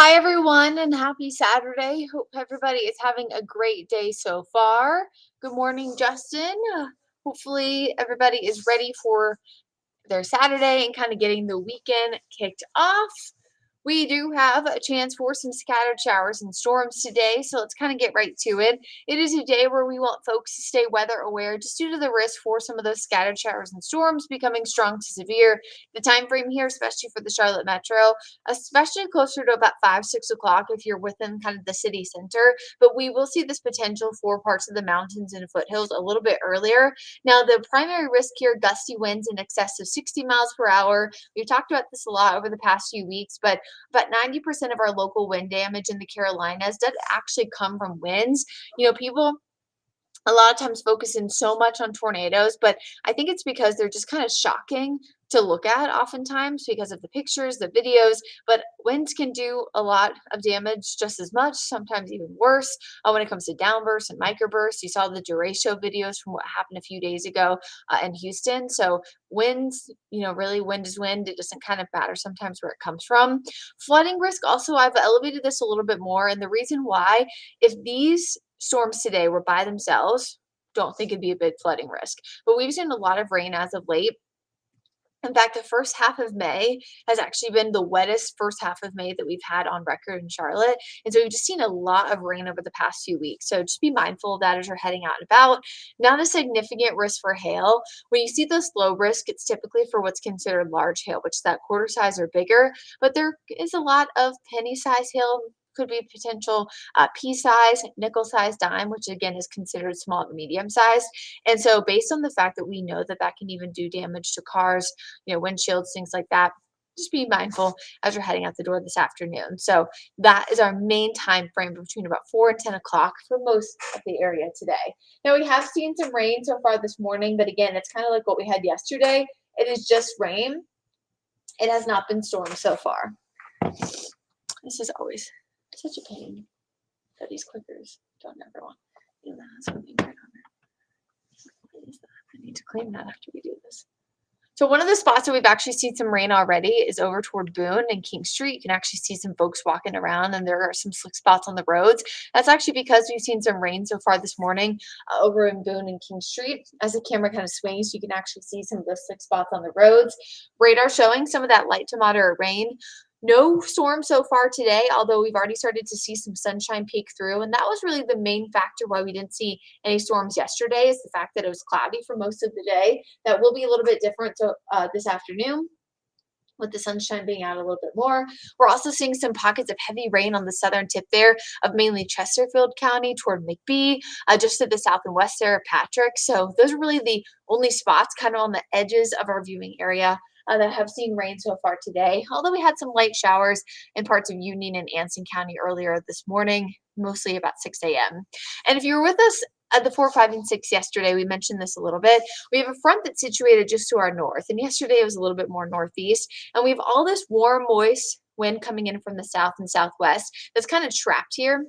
Hi, everyone, and happy Saturday. Hope everybody is having a great day so far. Good morning, Justin. Hopefully, everybody is ready for their Saturday and kind of getting the weekend kicked off. We do have a chance for some scattered showers and storms today, so let's kind of get right to it. It is a day where we want folks to stay weather aware just due to the risk for some of those scattered showers and storms becoming strong to severe. The time frame here, especially for the Charlotte Metro, especially closer to about 5, 6 o'clock if you're within kind of the city center, but we will see this potential for parts of the mountains and foothills a little bit earlier. Now, the primary risk here, gusty winds in excess of 60 miles per hour. We've talked about this a lot over the past few weeks, but about 90% of our local wind damage in the Carolinas does actually come from winds. People a lot of times focusing so much on tornadoes, but I think it's because they're just kind of shocking to look at oftentimes because of the pictures, the videos. But winds can do a lot of damage just as much, sometimes even worse when it comes to downbursts and microbursts. You saw the derecho videos from what happened a few days ago in Houston. So winds, really wind is wind. It doesn't kind of matter sometimes where it comes from. Flooding risk also, I've elevated this a little bit more. And the reason why, if these storms today were by themselves, don't think it'd be a big flooding risk. But we've seen a lot of rain as of late. In fact, the first half of May has actually been the wettest first half of May that we've had on record in Charlotte. And so we've just seen a lot of rain over the past few weeks. So just be mindful of that as you're heading out and about. Not a significant risk for hail. When you see this low risk, it's typically for what's considered large hail, which is that quarter size or bigger. But there is a lot of penny size hail, could be potential pea size, nickel size dime, which again is considered small to medium size. And so, based on the fact that we know that that can even do damage to cars, windshields, things like that, just be mindful as you're heading out the door this afternoon. So that is our main time frame between about 4 and 10 o'clock for most of the area today. Now we have seen some rain so far this morning, but again, it's kind of like what we had yesterday. It is just rain. It has not been storm so far. This is always such a pain that these clickers don't ever want. That has something right on there. What is that? I need to clean that after we do this. So one of the spots that we've actually seen some rain already is over toward Boone and King Street. You can actually see some folks walking around, and there are some slick spots on the roads. That's actually because we've seen some rain so far this morning over in Boone and King Street. As the camera kind of swings, you can actually see some of those slick spots on the roads. Radar showing some of that light to moderate rain. No storm so far today, although we've already started to see some sunshine peek through. And that was really the main factor why we didn't see any storms yesterday, is the fact that it was cloudy for most of the day. That will be a little bit different this afternoon, with the sunshine being out a little bit more. We're also seeing some pockets of heavy rain on the southern tip there of mainly Chesterfield County toward McBee, just to the south and west there of Patrick. So those are really the only spots kind of on the edges of our viewing area that have seen rain so far today. Although we had some light showers in parts of Union and Anson County earlier this morning, mostly about 6 a.m. And if you were with us at the 4, 5, and 6 yesterday, we mentioned this a little bit. We have a front that's situated just to our north, and yesterday it was a little bit more northeast. And we have all this warm, moist wind coming in from the south and southwest that's kind of trapped here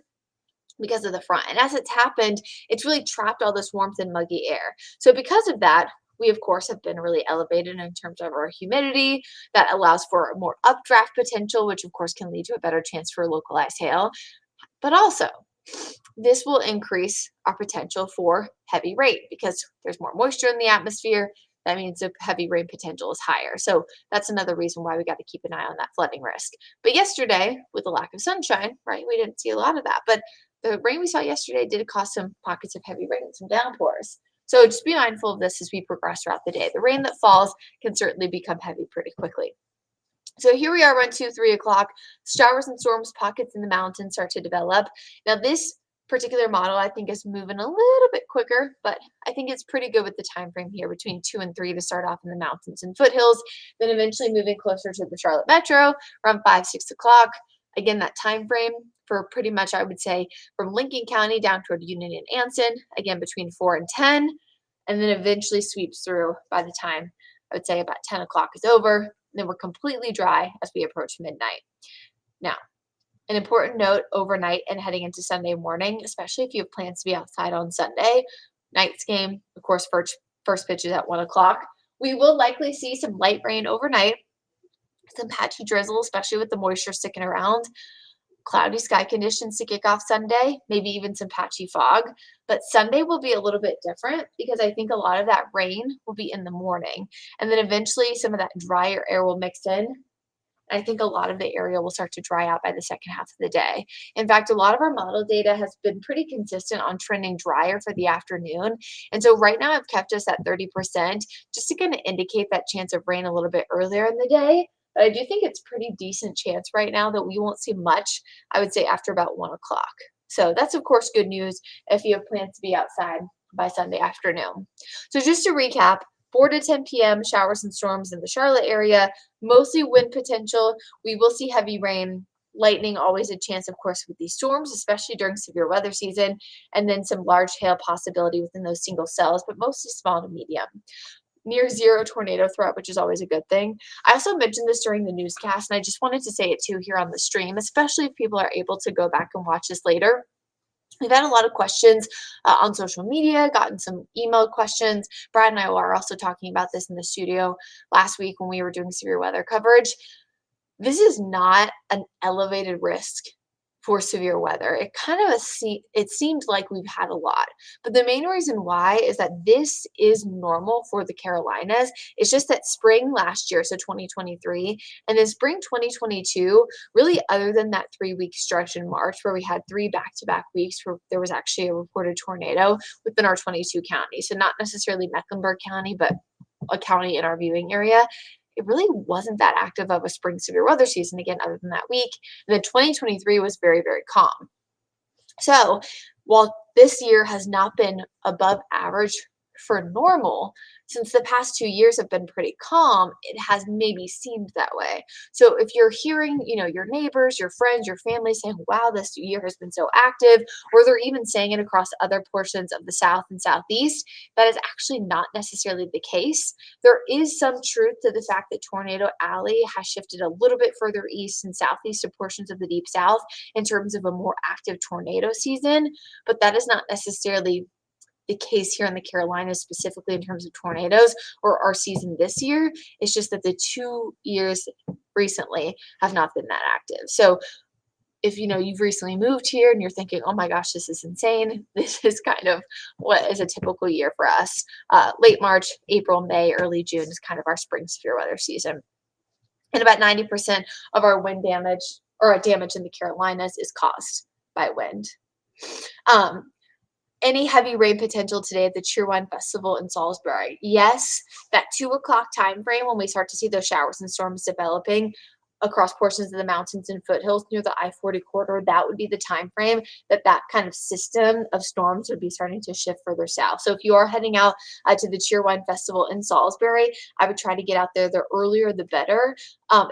because of the front. And as it's happened, it's really trapped all this warmth and muggy air. So because of that, we, of course, have been really elevated in terms of our humidity. That allows for more updraft potential, which, of course, can lead to a better chance for localized hail. But also, this will increase our potential for heavy rain because there's more moisture in the atmosphere. That means the heavy rain potential is higher. So that's another reason why we got to keep an eye on that flooding risk. But yesterday, with the lack of sunshine, right, we didn't see a lot of that. But the rain we saw yesterday did cause some pockets of heavy rain and some downpours. So just be mindful of this as we progress throughout the day. The rain that falls can certainly become heavy pretty quickly. So here we are around 2, 3 o'clock. Showers and storms, pockets in the mountains start to develop. Now this particular model I think is moving a little bit quicker, but I think it's pretty good with the time frame here between 2 and 3 to start off in the mountains and foothills, then eventually moving closer to the Charlotte Metro around 5, 6 o'clock. Again, that time frame for pretty much, I would say, from Lincoln County down toward Union and Anson, again between 4 and 10, and then eventually sweeps through by the time I would say about 10 o'clock is over. And then we're completely dry as we approach midnight. Now, an important note overnight and heading into Sunday morning, especially if you have plans to be outside on Sunday, night's game, of course, first pitch is at 1 o'clock. We will likely see some light rain overnight, some patchy drizzle, especially with the moisture sticking around. cloudy sky conditions to kick off Sunday, maybe even some patchy fog. But Sunday will be a little bit different because I think a lot of that rain will be in the morning. And then eventually some of that drier air will mix in. I think a lot of the area will start to dry out by the second half of the day. In fact, a lot of our model data has been pretty consistent on trending drier for the afternoon. And so right now I've kept us at 30% just to kind of indicate that chance of rain a little bit earlier in the day. But I do think it's pretty decent chance right now that we won't see much, I would say after about 1 o'clock. So that's of course good news if you have plans to be outside by Sunday afternoon. So just to recap, 4 to 10 p.m. showers and storms in the Charlotte area, mostly wind potential. We will see heavy rain, lightning, always a chance, of course, with these storms, especially during severe weather season, and then some large hail possibility within those single cells, but mostly small to medium. Near zero tornado threat, which is always a good thing. I also mentioned this during the newscast, and I just wanted to say it too here on the stream, especially if people are able to go back and watch this later. We've had a lot of questions on social media, gotten some email questions. Brad and I were also talking about this in the studio last week when we were doing severe weather coverage. This is not an elevated risk for severe weather. It seemed like we've had a lot, but the main reason why is that this is normal for the Carolinas. It's just that spring last year, so 2023, and then spring 2022, really other than that 3 week stretch in March where we had 3 back-to-back weeks where there was actually a reported tornado within our 22 counties. So not necessarily Mecklenburg County, but a county in our viewing area. It really wasn't that active of a spring severe weather season again, other than that week. And then 2023 was very, very calm. So while this year has not been above average for normal, since the past 2 years have been pretty calm, it has maybe seemed that way. So if you're hearing, your neighbors, your friends, your family saying, wow, this year has been so active, or they're even saying it across other portions of the South and Southeast, that is actually not necessarily the case. There is some truth to the fact that Tornado Alley has shifted a little bit further east and southeast to portions of the Deep South in terms of a more active tornado season, but that is not necessarily the case here in the Carolinas, specifically in terms of tornadoes or our season this year. It's just that the 2 years recently have not been that active. So if you've recently moved here and you're thinking, oh my gosh, this is insane, this is kind of what is a typical year for us. Late March, April, May, early June is kind of our spring severe weather season. And about 90% of our wind damage or damage in the Carolinas is caused by wind. Any heavy rain potential today at the Cheerwine Festival in Salisbury? Yes, that 2 o'clock time frame when we start to see those showers and storms developing across portions of the mountains and foothills near the I-40 corridor, that would be the time frame that kind of system of storms would be starting to shift further south. So if you are heading out to the Cheerwine Festival in Salisbury, I would try to get out there the earlier the better.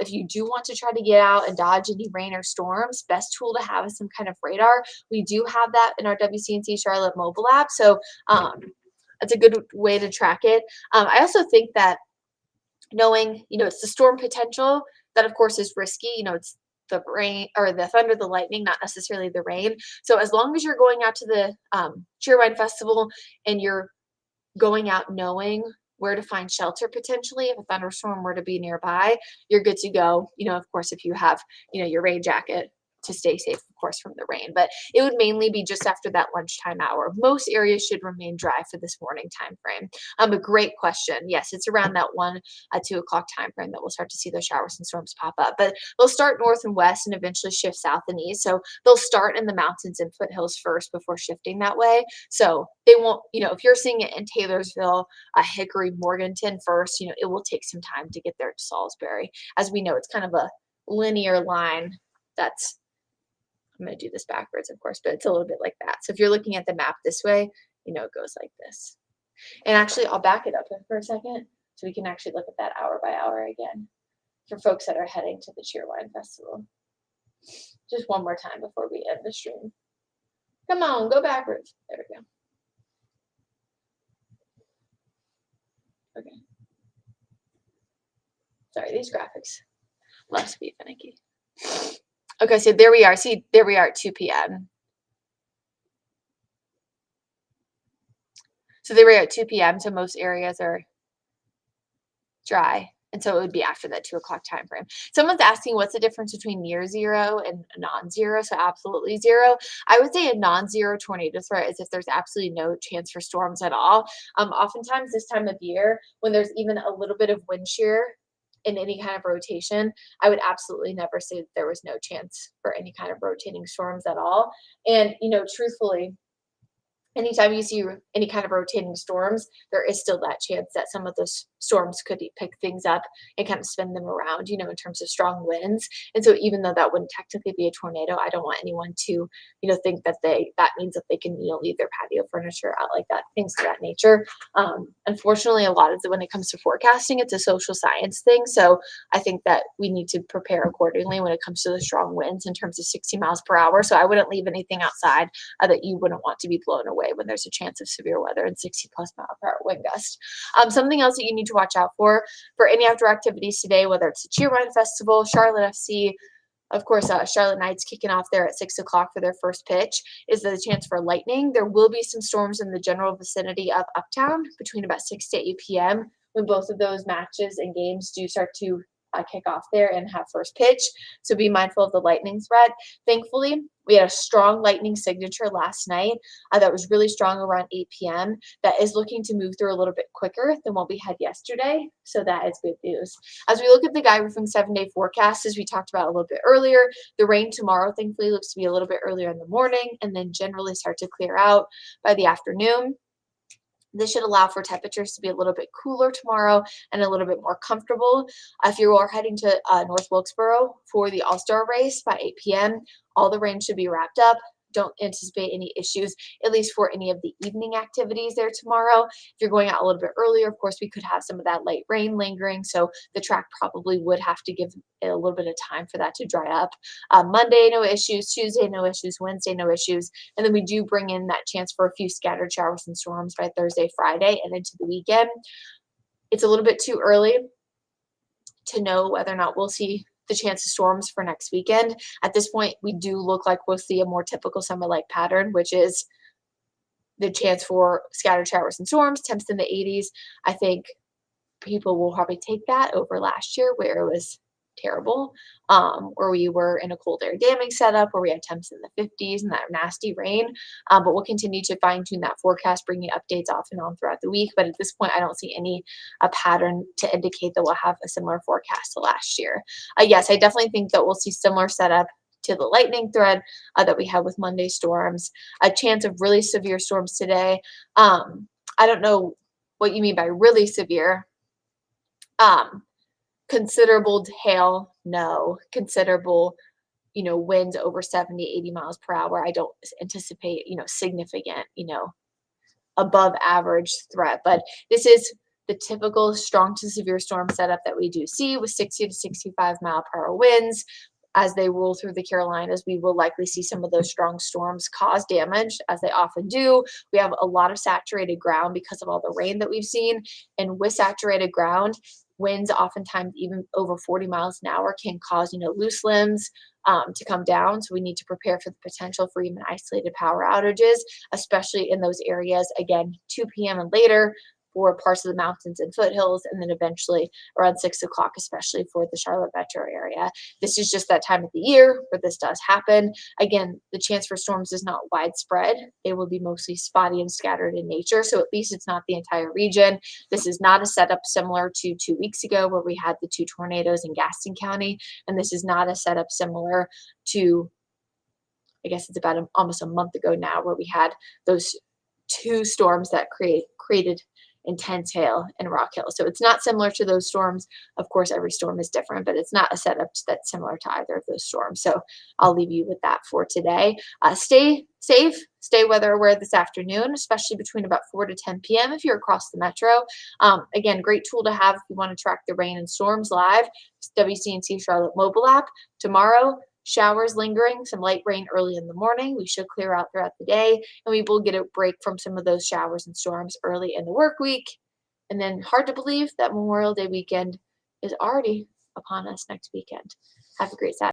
If you do want to try to get out and dodge any rain or storms, best tool to have is some kind of radar. We do have that in our WCNC Charlotte mobile app, so that's a good way to track it. I also think that knowing, it's the storm potential that of course is risky. It's the rain or the thunder, the lightning, not necessarily the rain. So as long as you're going out to the Cheerwine Festival and you're going out knowing where to find shelter potentially if a thunderstorm were to be nearby, you're good to go. Of course, if you have, your rain jacket to stay safe, of course, from the rain. But it would mainly be just after that lunchtime hour. Most areas should remain dry for this morning time frame. A great question. Yes, it's around that 2 o'clock time frame that we'll start to see those showers and storms pop up. But they'll start north and west and eventually shift south and east. So they'll start in the mountains and foothills first before shifting that way. So they won't, if you're seeing it in Taylorsville, Hickory, Morganton first, it will take some time to get there to Salisbury. As we know, it's kind of a linear line that's, I'm going to do this backwards, of course, but it's a little bit like that. So if you're looking at the map this way, it goes like this. And actually, I'll back it up for a second so we can actually look at that hour by hour again for folks that are heading to the Cheerwine Festival. Just one more time before we end the stream. Come on, go backwards. There we go. Okay. Sorry, these graphics love to be finicky. Okay, so there we are. See, there we are at 2 p.m. So there we are at 2 p.m. So most areas are dry And so it would be after that 2 o'clock time frame. Someone's asking what's the difference between near zero and non-zero, so absolutely zero. I would say a non-zero tornado threat is if there's absolutely no chance for storms at all. Oftentimes this time of year, when there's even a little bit of wind shear in any kind of rotation, I would absolutely never say that there was no chance for any kind of rotating storms at all. And, truthfully, anytime you see any kind of rotating storms, there is still that chance that some of those storms could pick things up and kind of spin them around, in terms of strong winds. And so even though that wouldn't technically be a tornado, I don't want anyone to, think that that means that they can, leave their patio furniture out like that, things of that nature. Unfortunately, a lot of it when it comes to forecasting, it's a social science thing. So I think that we need to prepare accordingly when it comes to the strong winds in terms of 60 miles per hour. So I wouldn't leave anything outside that you wouldn't want to be blown away when there's a chance of severe weather and 60+ mile per hour wind gust. Something else that you need to watch out for any outdoor activities today, whether it's the Cheer Run Festival, Charlotte FC, of course, Charlotte Knights kicking off there at 6 o'clock for their first pitch, is the chance for lightning. There will be some storms in the general vicinity of Uptown between about 6 to 8 p.m. when both of those matches and games do start to kick off there and have first pitch. So be mindful of the lightning threat. Thankfully, we had a strong lightning signature last night that was really strong around 8 p.m. that is looking to move through a little bit quicker than what we had yesterday. So that is good news. As we look at the Guy Roofing 7-day forecast, as we talked about a little bit earlier, the rain tomorrow thankfully looks to be a little bit earlier in the morning and then generally start to clear out by the afternoon. This should allow for temperatures to be a little bit cooler tomorrow and a little bit more comfortable. If you are heading to North Wilkesboro for the All-Star race by 8 p.m., all the rain should be wrapped up. Don't anticipate any issues, at least for any of the evening activities there tomorrow. If you're going out a little bit earlier, of course, we could have some of that light rain lingering, so the track probably would have to give it a little bit of time for that to dry up. Monday, no issues. Tuesday, no issues. Wednesday, no issues. And then we do bring in that chance for a few scattered showers and storms by Thursday, Friday, and into the weekend. It's a little bit too early to know whether or not we'll see the chance of storms for next weekend. At this point, we do look like we'll see a more typical summer-like pattern, which is the chance for scattered showers and storms, temps in the 80s. I think people will probably take that over last year where it was terrible, where we were in a cold air damming setup where we had temps in the 50s and that nasty rain. But we'll continue to fine tune that forecast, bringing updates off and on throughout the week. But at this point, I don't see any pattern to indicate that we'll have a similar forecast to last year. Yes, I definitely think that we'll see similar setup to the lightning thread that we had with Monday storms. A chance of really severe storms today. I don't know what you mean by really severe. Considerable hail, no. Considerable, winds over 70, 80 miles per hour. I don't anticipate, significant, above average threat. But this is the typical strong to severe storm setup that we do see with 60 to 65 mile per hour winds. As they roll through the Carolinas, we will likely see some of those strong storms cause damage, as they often do. We have a lot of saturated ground because of all the rain that we've seen. And with saturated ground, winds oftentimes even over 40 miles an hour can cause, loose limbs to come down. So we need to prepare for the potential for even isolated power outages, especially in those areas, again, 2 p.m. and later for parts of the mountains and foothills, and then eventually around 6 o'clock, especially for the Charlotte metro area. This is just that time of the year where this does happen. Again, the chance for storms is not widespread. They will be mostly spotty and scattered in nature, so at least it's not the entire region. This is not a setup similar to 2 weeks ago where we had the 2 tornadoes in Gaston County, and this is not a setup similar to, I guess it's about almost a month ago now, where we had those 2 storms that created intense hail in Rock Hill. So it's not similar to those storms. Of course, every storm is different, but it's not a setup that's similar to either of those storms. So I'll leave you with that for today. Stay safe, stay weather aware this afternoon, especially between about 4 to 10 p.m. if you're across the metro. Again, great tool to have if you want to track the rain and storms live. It's WCNC Charlotte mobile app. Tomorrow, showers lingering, some light rain early in the morning. We should clear out throughout the day, and we will get a break from some of those showers and storms early in the work week. And then hard to believe that Memorial Day weekend is already upon us next weekend. Have a great Saturday.